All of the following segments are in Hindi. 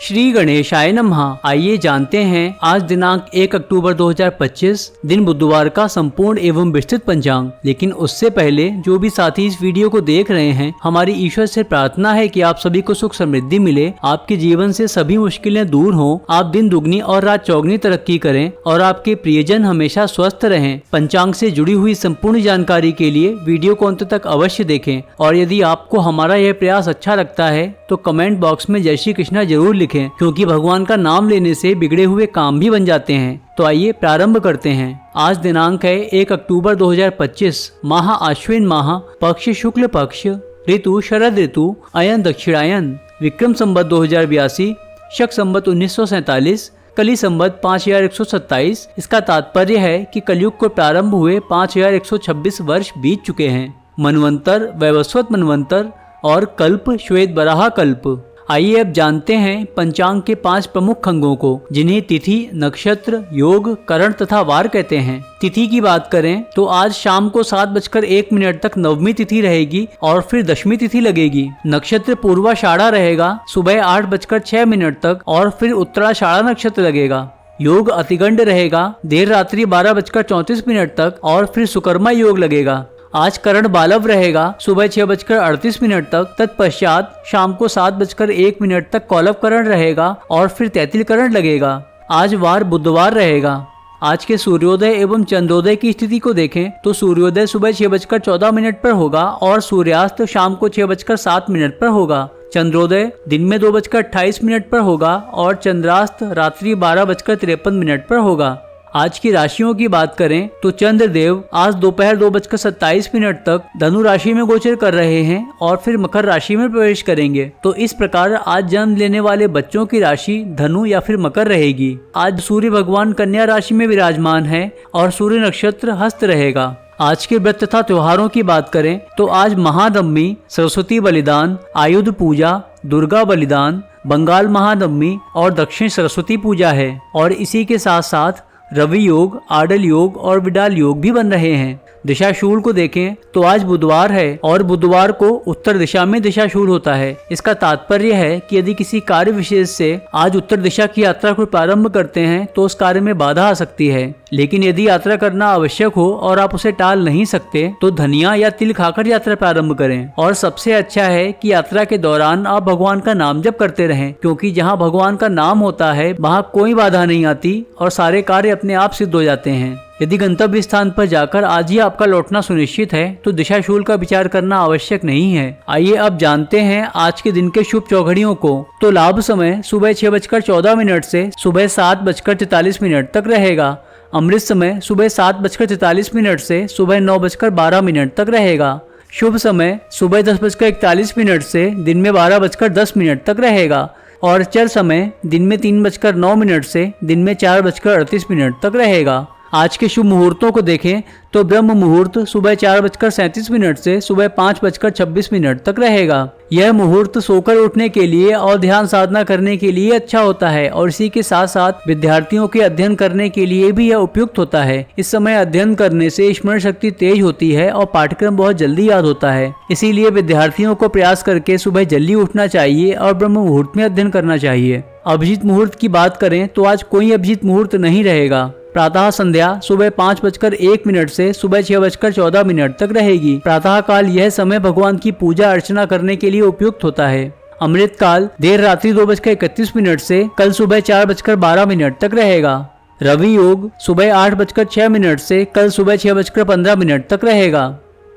श्री गणेशाय नमः। आइए जानते हैं आज दिनांक 1 अक्टूबर 2025 दिन बुधवार का संपूर्ण एवं विस्तृत पंचांग। लेकिन उससे पहले जो भी साथी इस वीडियो को देख रहे हैं, हमारी ईश्वर से प्रार्थना है कि आप सभी को सुख समृद्धि मिले, आपके जीवन से सभी मुश्किलें दूर हों, आप दिन दुगनी और रात चौगनी तरक्की करें और आपके प्रियजन हमेशा स्वस्थ रहें। पंचांग से जुड़ी हुई संपूर्ण जानकारी के लिए वीडियो को अंत तक अवश्य देखें और यदि आपको हमारा यह प्रयास अच्छा लगता है तो कमेंट बॉक्स में जय श्री कृष्णा जरूर लिखें, क्योंकि भगवान का नाम लेने से बिगड़े हुए काम भी बन जाते हैं। तो आइए प्रारंभ करते हैं। आज दिनांक है 1 अक्टूबर 2025, माह आश्विन माह, पक्ष शुक्ल पक्ष, ऋतु शरद ऋतु, अयन दक्षिणायन, विक्रम संवत 2082, शक संवत 1947, कली संवत 5127। इसका तात्पर्य है कि कलयुग को प्रारंभ हुए 5126 वर्ष बीत चुके हैं। मनवंतर वैवस्वत मनवंतर और कल्प श्वेत बराह कल्प। आइए अब जानते हैं पंचांग के 5 प्रमुख अंगों को, जिन्हें तिथि, नक्षत्र, योग, करण तथा वार कहते हैं। तिथि की बात करें तो आज शाम को 7:01 तक नवमी तिथि रहेगी और फिर दशमी तिथि लगेगी। नक्षत्र पूर्वाषाढ़ा रहेगा सुबह 8:06 तक और फिर उत्तराषाढ़ा नक्षत्र लगेगा। योग अतिगंड रहेगा देर रात्रि 12:34 तक और फिर सुकर्मा योग लगेगा। आज करण बालव रहेगा सुबह 6:38 तक, तत्पश्चात शाम को 7:01 तक कौलव करण रहेगा और फिर तैतिल करण लगेगा। आज वार बुधवार रहेगा। आज के सूर्योदय एवं चंद्रोदय की स्थिति को देखें तो सूर्योदय सुबह 6:14 पर होगा और सूर्यास्त शाम को 6:07 पर होगा। चंद्रोदय दिन में 2:28 पर होगा और चंद्रास्त रात्रि 12:53 पर होगा। आज की राशियों की बात करें तो चंद्रदेव आज दोपहर 2:27 तक धनु राशि में गोचर कर रहे हैं और फिर मकर राशि में प्रवेश करेंगे। तो इस प्रकार आज जन्म लेने वाले बच्चों की राशि धनु या फिर मकर रहेगी। आज सूर्य भगवान कन्या राशि में विराजमान है और सूर्य नक्षत्र हस्त रहेगा। आज के व्रत तथा त्योहारों की बात करें तो आज महानवमी, सरस्वती बलिदान, आयुध पूजा, दुर्गा बलिदान, बंगाल महानवमी और दक्षिण सरस्वती पूजा है। और इसी के साथ साथ रवि योग, आडल योग और विडाल योग भी बन रहे हैं। दिशाशूल को देखें तो आज बुधवार है और बुधवार को उत्तर दिशा में दिशाशूल होता है। इसका तात्पर्य है कि यदि किसी कार्य विशेष से आज उत्तर दिशा की यात्रा को प्रारंभ करते हैं तो उस कार्य में बाधा आ सकती है। लेकिन यदि यात्रा करना आवश्यक हो और आप उसे टाल नहीं सकते तो धनिया या तिल खाकर यात्रा प्रारंभ करें। और सबसे अच्छा है कि यात्रा के दौरान आप भगवान का नाम जप करते रहें, क्योंकि जहाँ भगवान का नाम होता है वहाँ कोई बाधा नहीं आती और सारे कार्य अपने आप सिद्ध हो जाते हैं। यदि गंतव्य स्थान पर जाकर आज ही आपका लौटना सुनिश्चित है तो दिशाशूल का विचार करना आवश्यक नहीं है। आइए अब जानते हैं आज के दिन के शुभ चौघड़ियों को। तो लाभ समय सुबह 6:14 से सुबह 7:43 तक रहेगा। अमृत समय सुबह 7:43 से सुबह 9:12 तक रहेगा। शुभ समय सुबह 10:41 से दिन में 12:10 तक रहेगा और चर समय दिन में 3:09 से दिन में 4:38 तक रहेगा। आज के शुभ मुहूर्तों को देखें तो ब्रह्म मुहूर्त सुबह 4:37 से सुबह 5:26 तक रहेगा। यह मुहूर्त सोकर उठने के लिए और ध्यान साधना करने के लिए अच्छा होता है और इसी के साथ साथ विद्यार्थियों के अध्ययन करने के लिए भी यह उपयुक्त होता है। इस समय अध्ययन करने से स्मरण शक्ति तेज होती है और पाठ्यक्रम बहुत जल्दी याद होता है। इसीलिए विद्यार्थियों को प्रयास करके सुबह जल्दी उठना चाहिए और ब्रह्म मुहूर्त में अध्ययन करना चाहिए। अभिजीत मुहूर्त की बात करें तो आज कोई अभिजीत मुहूर्त नहीं रहेगा। प्रातः संध्या सुबह 5:01 से सुबह 6:14 तक रहेगी। प्रातः काल यह समय भगवान की पूजा अर्चना करने के लिए उपयुक्त होता है। अमृत काल देर रात्रि 2:31 से कल सुबह 4:12 तक रहेगा। रवि योग सुबह 8:06 से कल सुबह 6:15 तक रहेगा।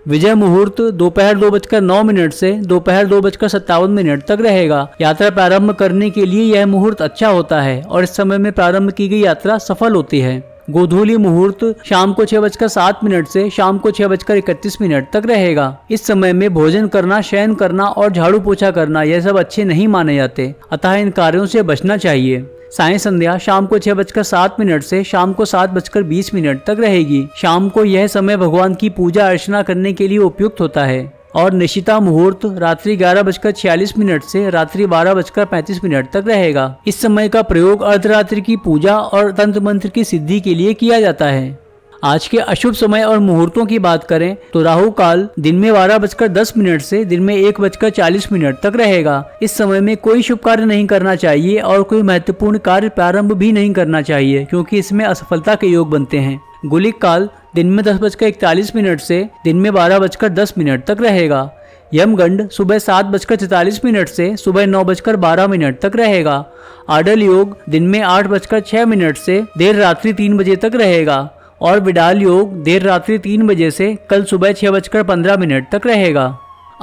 विजय मुहूर्त दोपहर 2:09 से दोपहर 2:57 तक रहेगा। यात्रा प्रारंभ करने के लिए यह मुहूर्त अच्छा होता है और इस समय में प्रारंभ की गई यात्रा सफल होती है। गोधूली मुहूर्त शाम को 6:07 से शाम को 6:31 तक रहेगा। इस समय में भोजन करना, शयन करना और झाड़ू पोछा करना यह सब अच्छे नहीं माने जाते, अतः इन कार्यों से बचना चाहिए। साय संध्या शाम को 6:07 से शाम को 7:20 तक रहेगी। शाम को यह समय भगवान की पूजा अर्चना करने के लिए उपयुक्त होता है। और निशिता मुहूर्त रात्रि 11:46 से रात्रि 12:35 तक रहेगा। इस समय का प्रयोग अर्धरात्रि की पूजा और तंत्र मंत्र की सिद्धि के लिए किया जाता है। आज के अशुभ समय और मुहूर्तों की बात करें तो राहु काल दिन में 12:10 से दिन में 1:40 तक रहेगा। इस समय में कोई शुभ कार्य नहीं करना चाहिए और कोई महत्वपूर्ण कार्य प्रारंभ भी नहीं करना चाहिए, क्योंकि इसमें असफलता के योग बनते हैं। गुलिक काल दिन में 10:41 से दिन में 12:10 तक रहेगा। यमगंड सुबह 7:43 से सुबह 9:12 तक रहेगा। आडल योग दिन में 8:06 से देर रात्रि 3 बजे तक रहेगा और विडाल योग देर रात्रि 3 बजे से कल सुबह 6:15 तक रहेगा।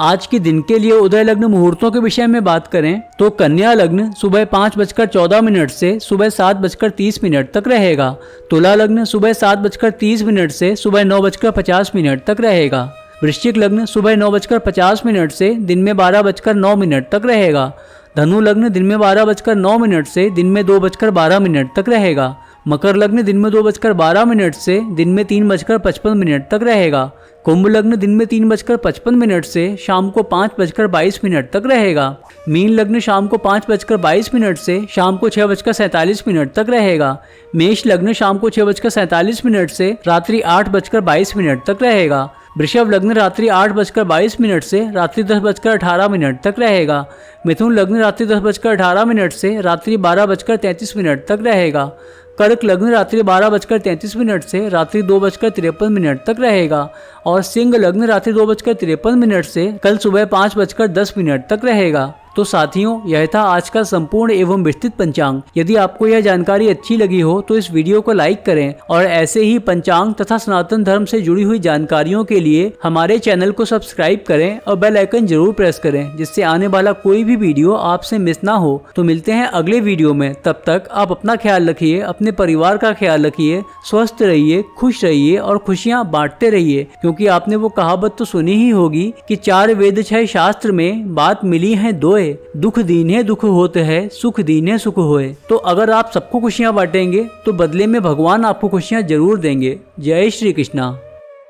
आज के दिन के लिए उदय लग्न मुहूर्तों के विषय में बात करें तो कन्या लग्न सुबह 5:14 से सुबह 7:30 तक रहेगा। तुला लग्न सुबह 7:30 से सुबह 9:50 तक रहेगा। वृश्चिक लग्न सुबह 9:50 से दिन में 12:09 तक रहेगा। धनु लग्न दिन में 12:09 से दिन में 2:12 तक रहेगा। मकर लग्न दिन में 2:12 से दिन में 3:55 तक रहेगा। कुंभ लग्न दिन में 3:55 से शाम को 5:22 तक रहेगा। मीन लग्न शाम को 5:22 से शाम को 6:47 तक रहेगा। मेष लग्न शाम को 6:47 से रात्रि 8:22 तक रहेगा। वृषभ लग्न रात्रि 8:22 से रात्रि 10:18 तक रहेगा। मिथुन लग्न रात्रि 10:18 से रात्रि 12:33 तक रहेगा। कर्क लग्न रात्रि 12:33 से रात्रि 2:53 तक रहेगा और सिंह लग्न रात्रि 2:53 से कल सुबह 5:10 तक रहेगा। तो साथियों, यह था आज का संपूर्ण एवं विस्तृत पंचांग। यदि आपको यह जानकारी अच्छी लगी हो तो इस वीडियो को लाइक करें और ऐसे ही पंचांग तथा सनातन धर्म से जुड़ी हुई जानकारियों के लिए हमारे चैनल को सब्सक्राइब करें और बेल आइकन जरूर प्रेस करें, जिससे आने वाला कोई भी वीडियो आपसे मिस ना हो। तो मिलते हैं अगले वीडियो में। तब तक आप अपना ख्याल रखिए, अपने परिवार का ख्याल रखिए, स्वस्थ रहिए, खुश रहिए और खुशियाँ बांटते रहिए, क्योंकि आपने वो कहावत तो सुनी ही होगी कि 4 वेद 6 शास्त्र में बात मिली है दोए, दुख दीन्हे दुख होते है, सुख दीन्हे सुख होए। तो अगर आप सबको खुशियां बांटेंगे तो बदले में भगवान आपको खुशियां जरूर देंगे। जय श्री कृष्णा।